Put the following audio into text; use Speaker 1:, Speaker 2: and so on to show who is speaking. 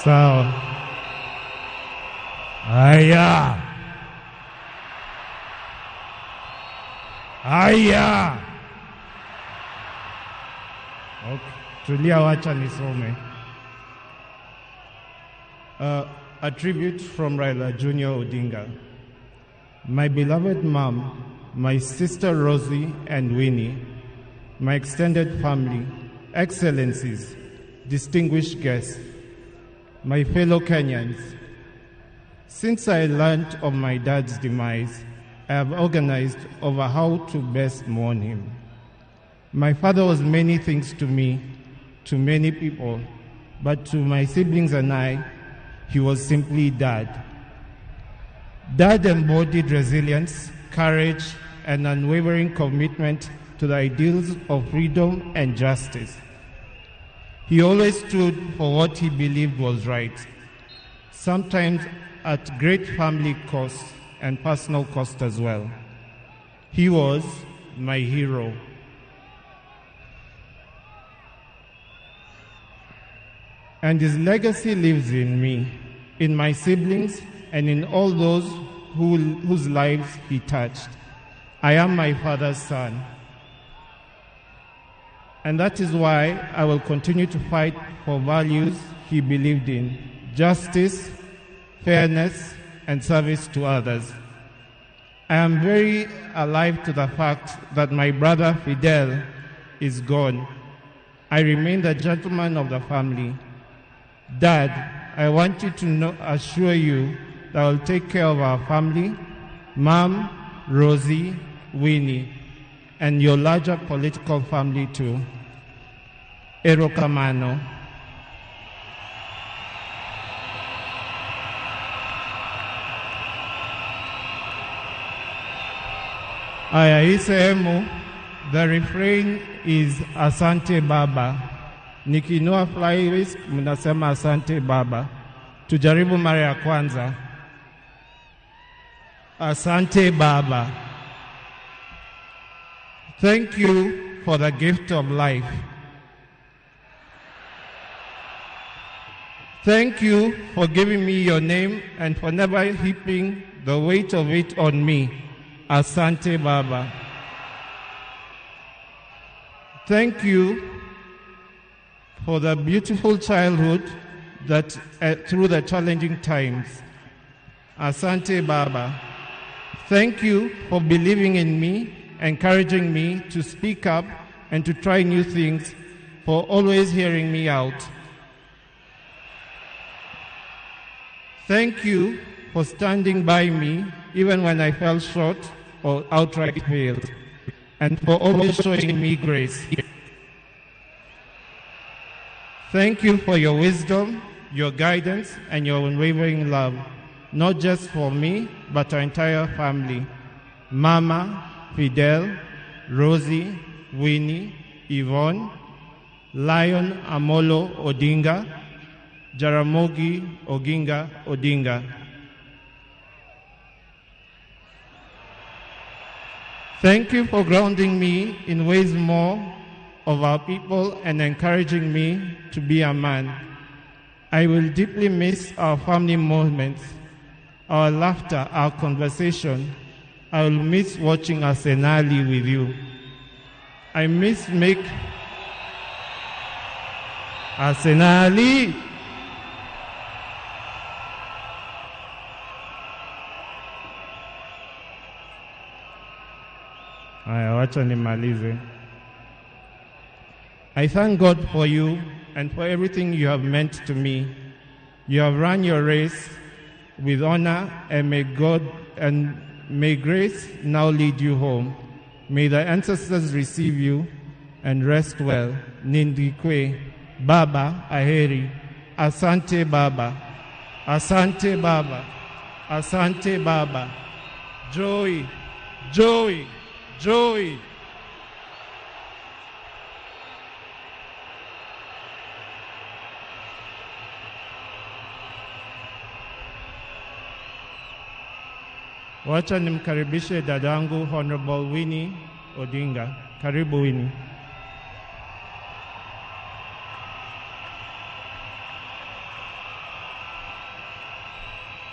Speaker 1: Sawa. Haya. Haya. Okay. Tulia, wacha nisome. A tribute from Raila Jr. Odinga. My beloved mom, my sister Rosie and Winnie, my extended family, excellencies, distinguished guests, my fellow Kenyans, since I learned of my dad's demise, I have organized over how to best mourn him. My father was many things to me, to many people, but to my siblings and I, he was simply Dad. Dad embodied resilience, courage, and unwavering commitment to the ideals of freedom and justice. He always stood for what he believed was right, sometimes at great family cost and personal cost as well. He was my hero. And his legacy lives in me, in my siblings, and in all those whose lives he touched. I am my father's son. And that is why I will continue to fight for values he believed in: justice, fairness, and service to others. I am very alive to the fact that my brother Fidel is gone. I remain the gentleman of the family. Dad, I want you to assure you that I will take care of our family, Mom, Rosie, Winnie, and your larger political family too. Erokamano. Aya, hii sehemu, the refrain is Asante Baba. Nikinua flywist, mnasema Asante Baba. Tujaribu mara ya kwanza. Asante Baba. Thank you for the gift of life. Thank you for giving me your name and for never heaping the weight of it on me. Asante Baba. Thank you for the beautiful childhood that through the challenging times. Asante Baba. Thank you for believing in me, encouraging me to speak up and to try new things, for always hearing me out. Thank you for standing by me even when I fell short or outright failed, and for always showing me grace. Thank you for your wisdom, your guidance, and your unwavering love, not just for me, but our entire family. Mama, Fidel, Rosie, Winnie, Yvonne, Lion Amolo Odinga, Jaramogi Oginga Odinga. Thank you for grounding me in ways more of our people and encouraging me to be a man. I will deeply miss our family moments, our laughter, our conversation. I will miss watching Arsenali with you. I miss Arsenali. Haya, wacha nimalize. I thank God for you and for everything you have meant to me. You have run your race with honor, and may grace now lead you home. May the ancestors receive you and rest well. Nindikwe, Baba Aheri, Asante Baba, Asante Baba, Asante Baba, Joey, Joey, Joey. Wacha nimkaribishe dadangu Honorable Winnie Odinga. Karibu Winnie.